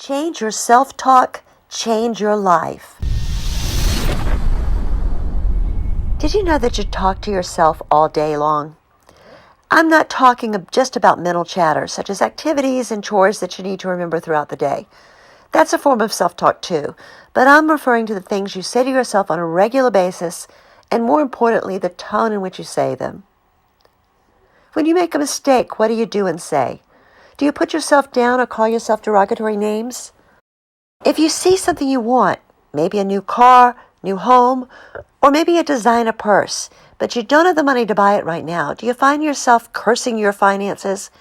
Change your self-talk, change your life. Did you know that you talk to yourself all day long? I'm not talking just about mental chatter, such as activities and chores that you need to remember throughout the day. That's a form of self-talk too, but I'm referring to the things you say to yourself on a regular basis, and more importantly, the tone in which you say them. When you make a mistake, what do you do and say? Do you put yourself down or call yourself derogatory names? If you see something you want, maybe a new car, new home, or maybe a designer purse, but you don't have the money to buy it right now, do you find yourself cursing your finances,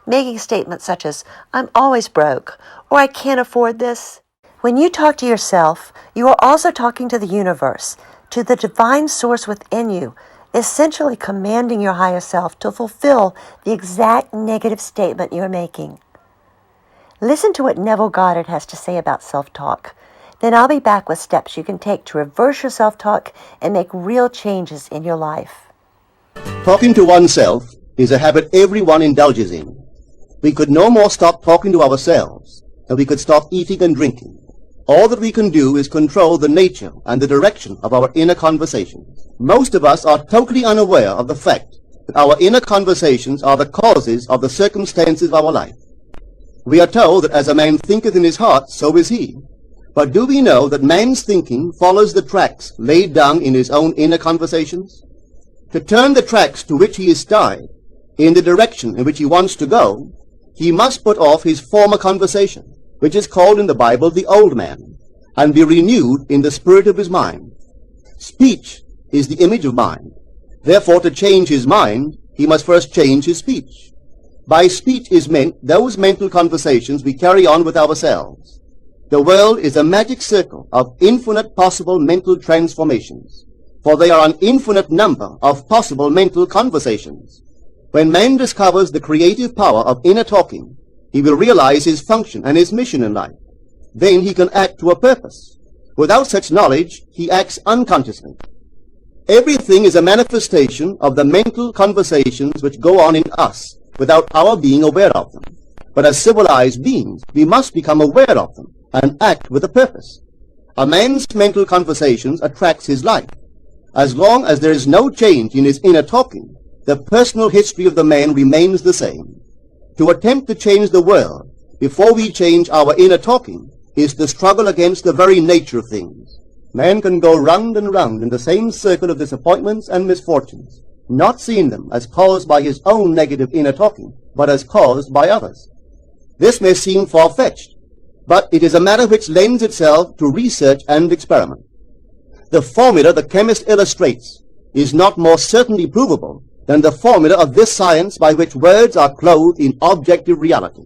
making statements such as, "I'm always broke," or "I can't afford this"? When you talk to yourself, you are also talking to the universe, to the divine source within you, essentially commanding your higher self to fulfill the exact negative statement you're making. Listen to what Neville Goddard has to say about self-talk. Then I'll be back with steps you can take to reverse your self-talk and make real changes in your life. Talking to oneself is a habit everyone indulges in. We could no more stop talking to ourselves than we could stop eating and drinking. All that we can do is control the nature and the direction of our inner conversations. Most of us are totally unaware of the fact that our inner conversations are the causes of the circumstances of our life. We are told that as a man thinketh in his heart, so is he. But do we know that man's thinking follows the tracks laid down in his own inner conversations? To turn the tracks to which he is tied, in the direction in which he wants to go, he must put off his former conversation, which is called in the Bible the old man, and be renewed in the spirit of his mind. Speech is the image of mind. Therefore, to change his mind, he must first change his speech. By speech is meant those mental conversations we carry on with ourselves. The world is a magic circle of infinite possible mental transformations, for there are an infinite number of possible mental conversations. When man discovers the creative power of inner talking, he will realize his function and his mission in life. Then he can act to a purpose. Without such knowledge, he acts unconsciously. Everything is a manifestation of the mental conversations which go on in us without our being aware of them. But as civilized beings, we must become aware of them and act with a purpose. A man's mental conversations attracts his life. As long as there is no change in his inner talking, the personal history of the man remains the same. To attempt to change the world before we change our inner talking is to struggle against the very nature of things. Man can go round and round in the same circle of disappointments and misfortunes, not seeing them as caused by his own negative inner talking, but as caused by others. This may seem far-fetched, but it is a matter which lends itself to research and experiment. The formula the chemist illustrates is not more certainly provable than the formula of this science by which words are clothed in objective reality.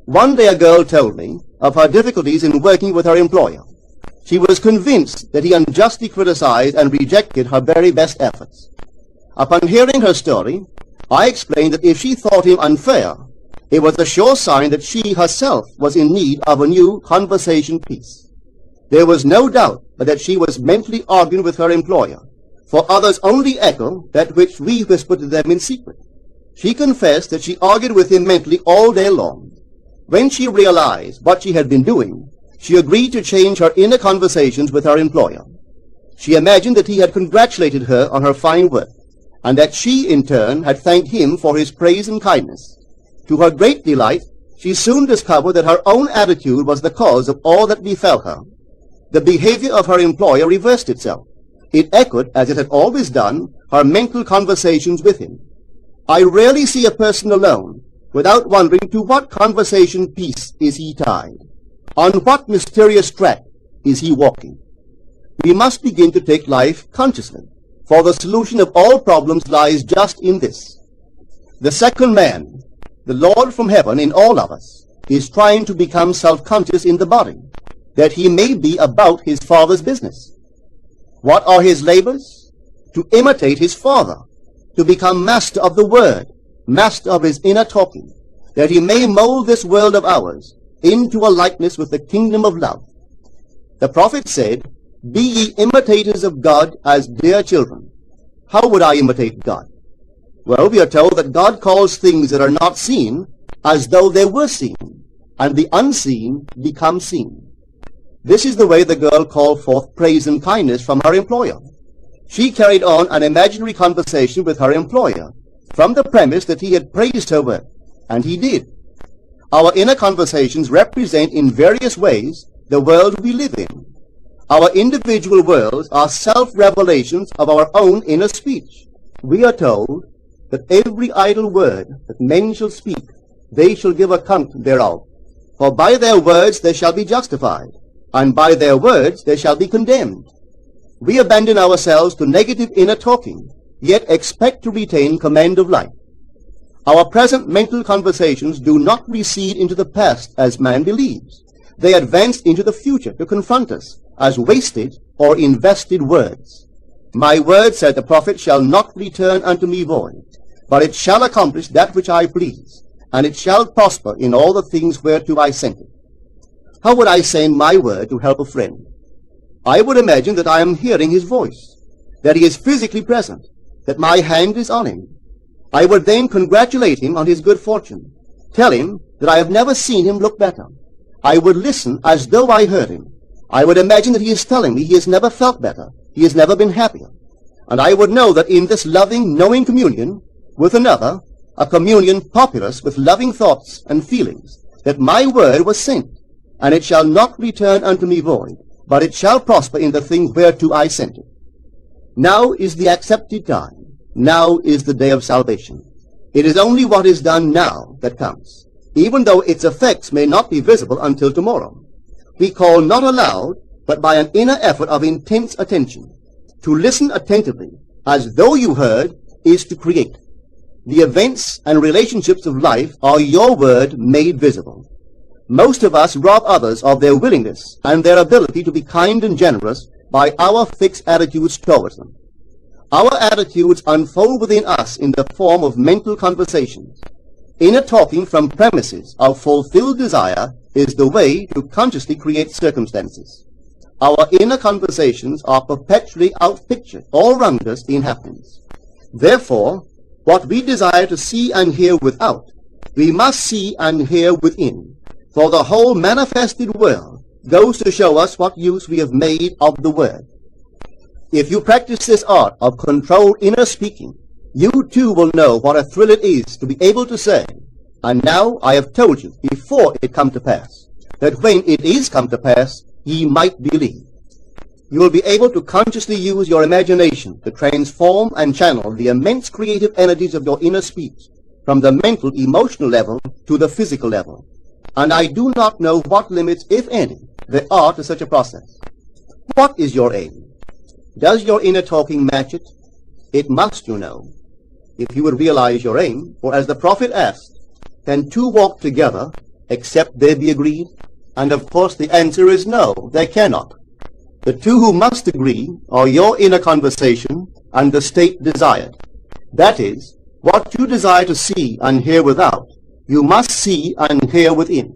One day a girl told me of her difficulties in working with her employer. She was convinced that he unjustly criticized and rejected her very best efforts. Upon hearing her story, I explained that if she thought him unfair, it was a sure sign that she herself was in need of a new conversation piece. There was no doubt but that she was mentally arguing with her employer, for others only echo that which we whisper to them in secret. She confessed that she argued with him mentally all day long. When she realized what she had been doing, she agreed to change her inner conversations with her employer. She imagined that he had congratulated her on her fine work, and that she, in turn, had thanked him for his praise and kindness. To her great delight, she soon discovered that her own attitude was the cause of all that befell her. The behavior of her employer reversed itself. It echoed, as it had always done, her mental conversations with him. I rarely see a person alone without wondering to what conversation piece is he tied. On what mysterious track is he walking? We must begin to take life consciously, for the solution of all problems lies just in this. The second man, the Lord from heaven in all of us, is trying to become self-conscious in the body, that he may be about his Father's business. What are his labors? To imitate his Father, to become master of the Word, master of his inner talking, that he may mold this world of ours into a likeness with the kingdom of love. The prophet said, "Be ye imitators of God as dear children." How would I imitate God? Well, we are told that God calls things that are not seen as though they were seen, and the unseen becomes seen. This is the way the girl called forth praise and kindness from her employer. She carried on an imaginary conversation with her employer from the premise that he had praised her work, and he did. Our inner conversations represent in various ways the world we live in. Our individual worlds are self-revelations of our own inner speech. We are told that every idle word that men shall speak, they shall give account thereof. For by their words they shall be justified, and by their words they shall be condemned. We abandon ourselves to negative inner talking, yet expect to retain command of life. Our present mental conversations do not recede into the past as man believes. They advance into the future to confront us as wasted or invested words. My word, said the prophet, shall not return unto me void, but it shall accomplish that which I please, and it shall prosper in all the things whereto I sent it. How would I send my word to help a friend? I would imagine that I am hearing his voice, that he is physically present, that my hand is on him. I would then congratulate him on his good fortune, tell him that I have never seen him look better. I would listen as though I heard him. I would imagine that he is telling me he has never felt better, he has never been happier. And I would know that in this loving, knowing communion with another, a communion populous with loving thoughts and feelings, that my word was sent, and it shall not return unto me void, but it shall prosper in the thing whereto I sent it. Now is the accepted time. Now is the day of salvation. It is only what is done now that counts, even though its effects may not be visible until tomorrow. We call not aloud, but by an inner effort of intense attention. To listen attentively, as though you heard, is to create. The events and relationships of life are your word made visible. Most of us rob others of their willingness and their ability to be kind and generous by our fixed attitudes towards them. Our attitudes unfold within us in the form of mental conversations. Inner talking from premises of fulfilled desire is the way to consciously create circumstances. Our inner conversations are perpetually outpictured all round us in happenings. Therefore, what we desire to see and hear without, we must see and hear within. For the whole manifested world goes to show us what use we have made of the word. If you practice this art of controlled inner speaking, you too will know what a thrill it is to be able to say, and now I have told you before it come to pass, that when it is come to pass, ye might believe. You will be able to consciously use your imagination to transform and channel the immense creative energies of your inner speech from the mental, emotional level to the physical level. And I do not know what limits, if any, there are to such a process. What is your aim? Does your inner talking match it? It must, you know. If you would realize your aim, for as the prophet asked, can two walk together except they be agreed? And of course the answer is no, they cannot. The two who must agree are your inner conversation and the state desired. That is, what you desire to see and hear without, you must see and hear within.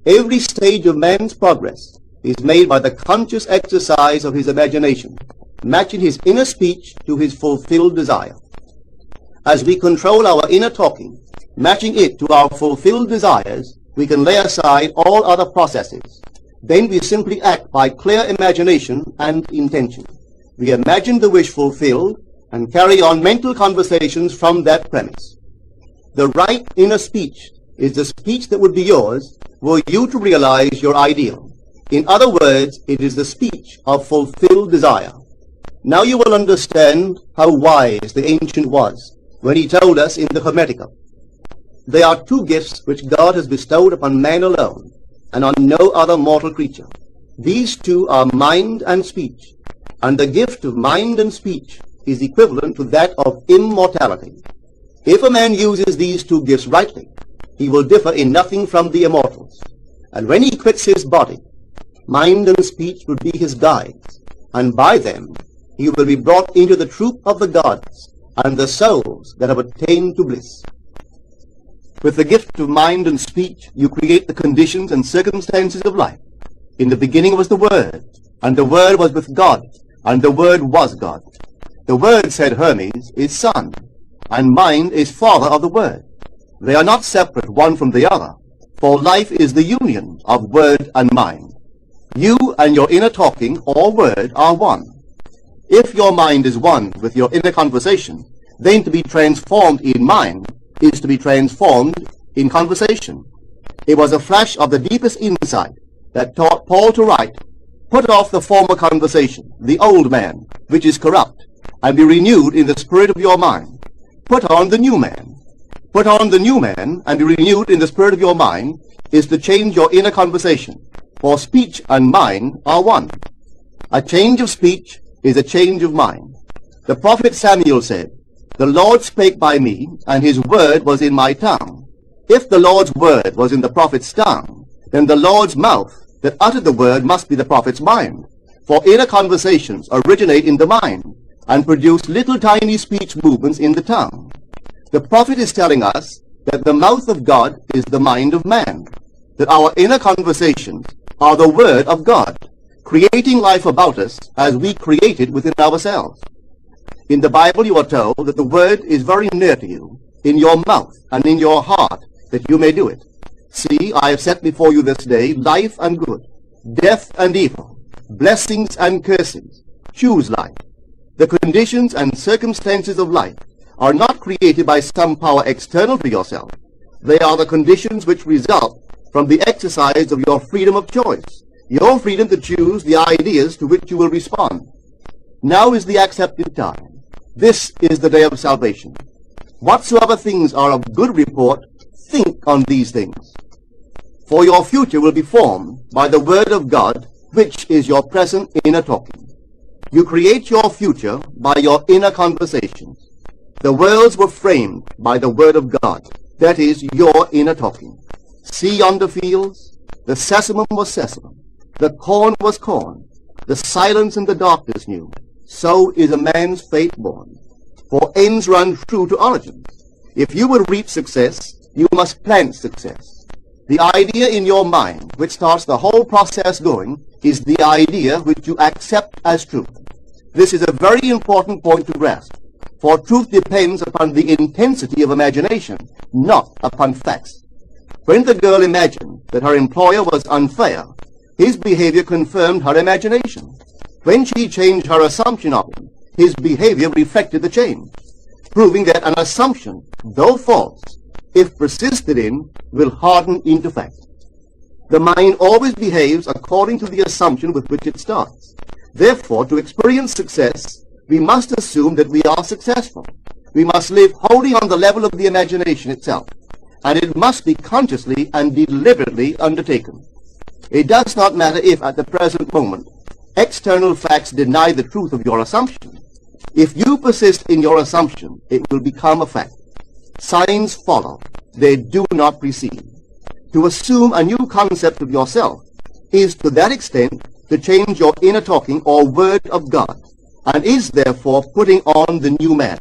Every stage of man's progress is made by the conscious exercise of his imagination, matching his inner speech to his fulfilled desire. As we control our inner talking, matching it to our fulfilled desires, we can lay aside all other processes. Then we simply act by clear imagination and intention. We imagine the wish fulfilled and carry on mental conversations from that premise. The right inner speech is the speech that would be yours were you to realize your ideal. In other words, it is the speech of fulfilled desire. Now you will understand how wise the ancient was when he told us in the Hermetica, there are two gifts which God has bestowed upon man alone, and on no other mortal creature. These two are mind and speech, and the gift of mind and speech is equivalent to that of immortality. If a man uses these two gifts rightly, he will differ in nothing from the immortals. And when he quits his body, mind and speech will be his guides, and by them he will be brought into the troop of the gods and the souls that have attained to bliss. With the gift of mind and speech, you create the conditions and circumstances of life. In the beginning was the Word, and the Word was with God, and the Word was God. The Word, said Hermes, is Son, and mind is Father of the Word. They are not separate one from the other, For life is the union of word and mind. You and your inner talking or word are one. If your mind is one with your inner conversation, then to be transformed in mind is to be transformed in conversation. It was a flash of the deepest insight that taught Paul to write, "Put off the former conversation, the old man, which is corrupt, and be renewed in the spirit of your mind. Put on the new man." Put on the new man and be renewed in the spirit of your mind is to change your inner conversation, for speech and mind are one. A change of speech is a change of mind. The prophet Samuel said, "The Lord spake by me, and his word was in my tongue." If the Lord's word was in the prophet's tongue, then the Lord's mouth that uttered the word must be the prophet's mind. For inner conversations originate in the mind and produce little tiny speech movements in the tongue. The prophet is telling us that the mouth of God is the mind of man, that our inner conversations are the word of God, creating life about us as we create it within ourselves. In the Bible you are told that the word is very near to you, in your mouth and in your heart, that you may do it. See, I have set before you this day life and good, death and evil, blessings and curses. Choose life. The conditions and circumstances of life are not created by some power external to yourself. They are the conditions which result from the exercise of your freedom of choice, your freedom to choose the ideas to which you will respond. Now is the accepted time. This is the day of salvation. Whatsoever things are of good report, think on these things. For your future will be formed by the word of God, which is your present inner talking. You create your future by your inner conversations. The worlds were framed by the word of God, that is, your inner talking. See yonder fields? The sesamum was sesamum, the corn was corn, the silence and the darkness knew. So is a man's fate born. For ends run true to origins. If you would reap success, you must plant success. The idea in your mind, which starts the whole process going, is the idea which you accept as truth. This is a very important point to grasp, for truth depends upon the intensity of imagination, not upon facts. When the girl imagined that her employer was unfair, his behavior confirmed her imagination. When she changed her assumption of him, his behavior reflected the change, proving that an assumption, though false, if persisted in, will harden into fact. The mind always behaves according to the assumption with which it starts. Therefore, to experience success, we must assume that we are successful. We must live wholly on the level of the imagination itself, and it must be consciously and deliberately undertaken. It does not matter if, at the present moment, external facts deny the truth of your assumption. If you persist in your assumption, it will become a fact. Signs follow. They do not precede. To assume a new concept of yourself is to that extent to change your inner talking or word of God, and is therefore putting on the new man.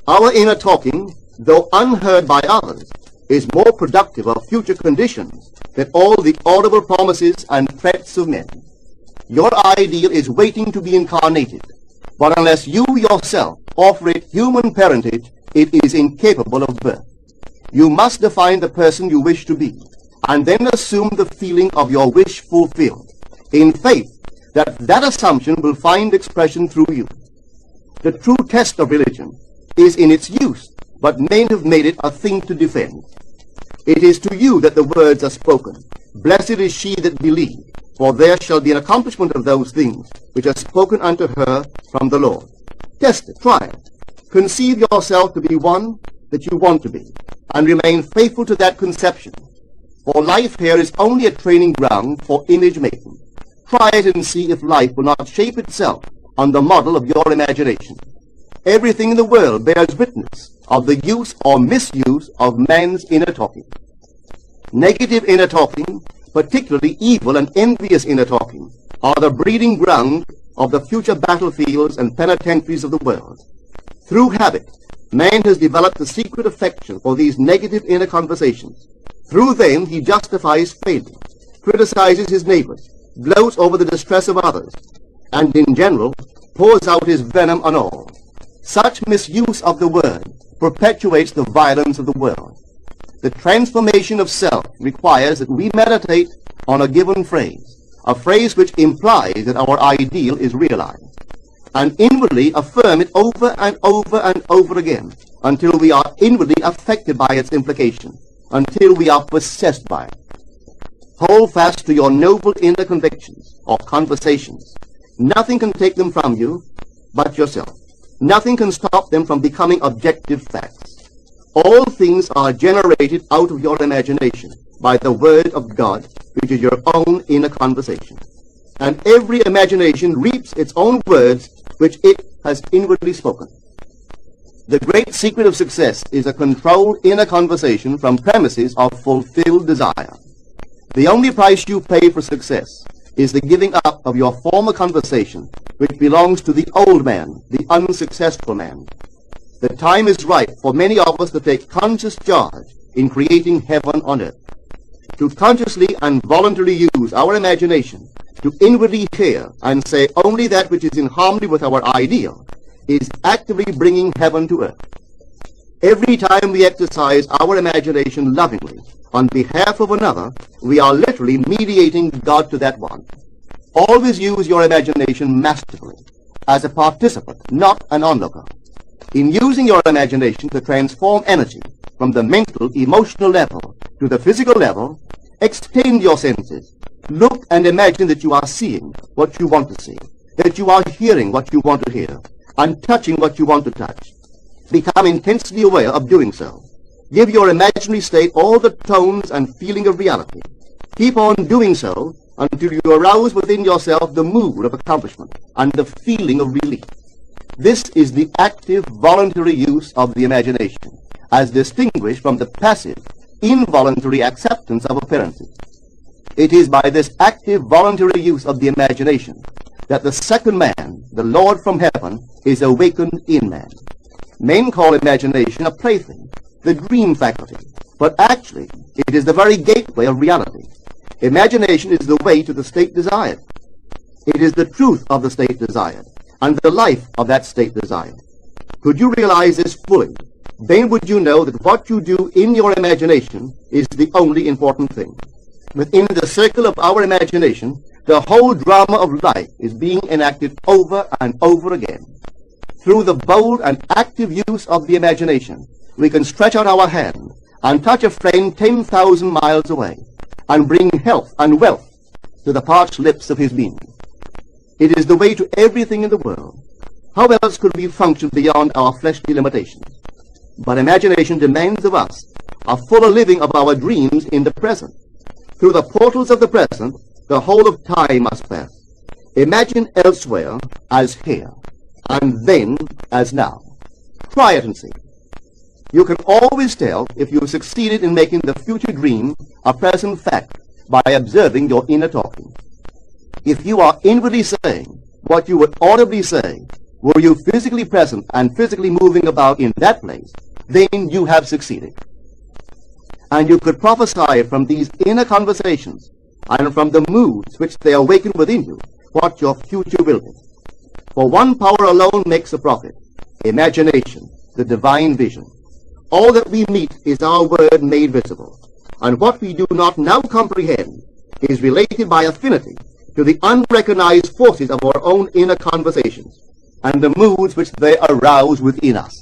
Our inner talking, though unheard by others, is more productive of future conditions than all the audible promises and threats of men. Your ideal is waiting to be incarnated, but unless you yourself offer it human parentage, it is incapable of birth. You must define the person you wish to be, and then assume the feeling of your wish fulfilled, in faith that that assumption will find expression through you. The true test of religion is in its use, but men have made it a thing to defend. It is to you that the words are spoken. Blessed is she that believed, for there shall be an accomplishment of those things which are spoken unto her from the Lord. Test it, try it. Conceive yourself to be one that you want to be, and remain faithful to that conception. For life here is only a training ground for image making. Try it and see if life will not shape itself on the model of your imagination. Everything in the world bears witness of the use or misuse of man's inner talking. Negative inner talking, particularly evil and envious inner talking, are the breeding ground of the future battlefields and penitentiaries of the world. Through habit, man has developed a secret affection for these negative inner conversations. Through them he justifies failure, criticizes his neighbors, gloats over the distress of others, and in general pours out his venom on all. Such misuse of the word perpetuates the violence of the world. The transformation of self requires that we meditate on a given phrase, a phrase which implies that our ideal is realized, and inwardly affirm it over and over and over again until we are inwardly affected by its implication, until we are possessed by it. Hold fast to your noble inner convictions or conversations. Nothing can take them from you but yourself. Nothing can stop them from becoming objective facts. All things are generated out of your imagination by the Word of God, which is your own inner conversation. And every imagination reaps its own words which it has inwardly spoken. The great secret of success is a controlled inner conversation from premises of fulfilled desire. The only price you pay for success is the giving up of your former conversation, which belongs to the old man, the unsuccessful man. The time is ripe for many of us to take conscious charge in creating heaven on earth. To consciously and voluntarily use our imagination to inwardly hear and say only that which is in harmony with our ideal is actively bringing heaven to earth. Every time we exercise our imagination lovingly on behalf of another, we are literally mediating God to that one. Always use your imagination masterfully, as a participant, not an onlooker. In using your imagination to transform energy from the mental, emotional level to the physical level, extend your senses. Look and imagine that you are seeing what you want to see, that you are hearing what you want to hear, and touching what you want to touch. Become intensely aware of doing so. Give your imaginary state all the tones and feeling of reality. Keep on doing so until you arouse within yourself the mood of accomplishment and the feeling of relief. This is the active, voluntary use of the imagination, as distinguished from the passive, involuntary acceptance of appearances. It is by this active, voluntary use of the imagination that the second man, the Lord from heaven, is awakened in man. Men call imagination a plaything, the dream faculty, but actually it is the very gateway of reality. Imagination is the way to the state desired. It is the truth of the state desired, and the life of that state desired. Could you realize this fully, then would you know that what you do in your imagination is the only important thing. Within the circle of our imagination, the whole drama of life is being enacted over and over again. Through the bold and active use of the imagination, we can stretch out our hand and touch a friend 10,000 miles away and bring health and wealth to the parched lips of his being. It is the way to everything in the world. How else could we function beyond our fleshly limitations? But imagination demands of us a fuller living of our dreams in the present. Through the portals of the present, the whole of time must pass. Imagine elsewhere as here, and then as now. Try it and see. You can always tell if you have succeeded in making the future dream a present fact by observing your inner talking. If you are inwardly saying what you would audibly say, were you physically present and physically moving about in that place, then you have succeeded. And you could prophesy from these inner conversations and from the moods which they awaken within you what your future will be. For one power alone makes a prophet, imagination, the divine vision. All that we meet is our word made visible, and what we do not now comprehend is related by affinity to the unrecognized forces of our own inner conversations and the moods which they arouse within us.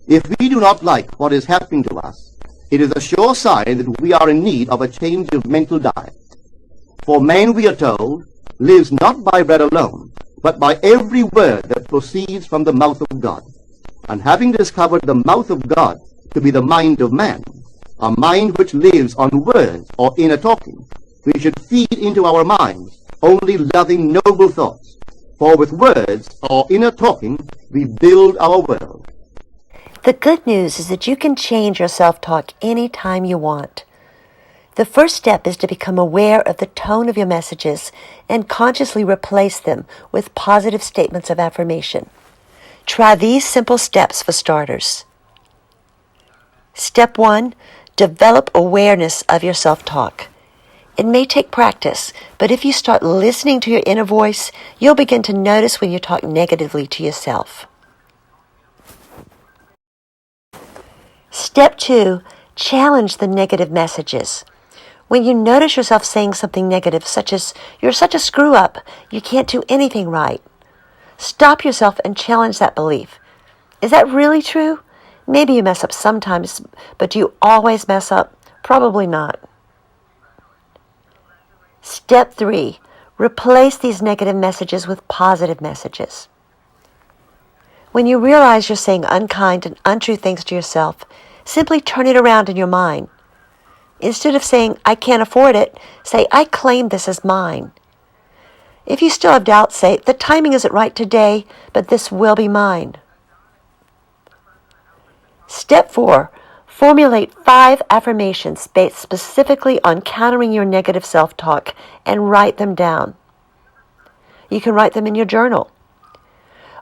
If we do not like what is happening to us, it is a sure sign that we are in need of a change of mental diet. For man, we are told, lives not by bread alone, but by every word that proceeds from the mouth of God. And having discovered the mouth of God to be the mind of man, a mind which lives on words or inner talking, we should feed into our minds only loving, noble thoughts. For with words or inner talking, we build our world. The good news is that you can change your self-talk anytime you want. The first step is to become aware of the tone of your messages and consciously replace them with positive statements of affirmation. Try these simple steps for starters. Step 1, develop awareness of your self-talk. It may take practice, but if you start listening to your inner voice, you'll begin to notice when you talk negatively to yourself. Step 2, Challenge the negative messages. When you notice yourself saying something negative, such as, "You're such a screw-up, you can't do anything right," stop yourself and challenge that belief. Is that really true? Maybe you mess up sometimes, but do you always mess up? Probably not. Step 3. Replace these negative messages with positive messages. When you realize you're saying unkind and untrue things to yourself, simply turn it around in your mind. Instead of saying, "I can't afford it," say, "I claim this as mine." If you still have doubts, say, "The timing isn't right today, but this will be mine." Step 4. Formulate 5 affirmations based specifically on countering your negative self-talk and write them down. You can write them in your journal,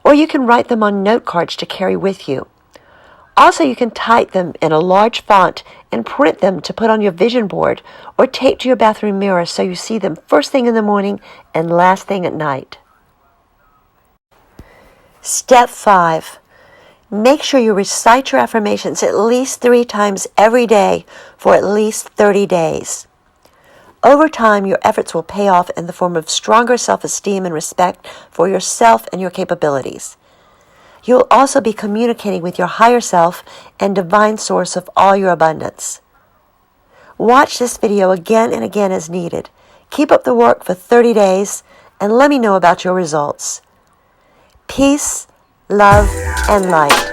or you can write them on note cards to carry with you. Also, you can type them in a large font and print them to put on your vision board or tape to your bathroom mirror so you see them first thing in the morning and last thing at night. Step 5. Make sure you recite your affirmations at least 3 times every day for at least 30 days. Over time, your efforts will pay off in the form of stronger self-esteem and respect for yourself and your capabilities. You'll also be communicating with your higher self and divine source of all your abundance. Watch this video again and again as needed. Keep up the work for 30 days and let me know about your results. Peace, love, and light.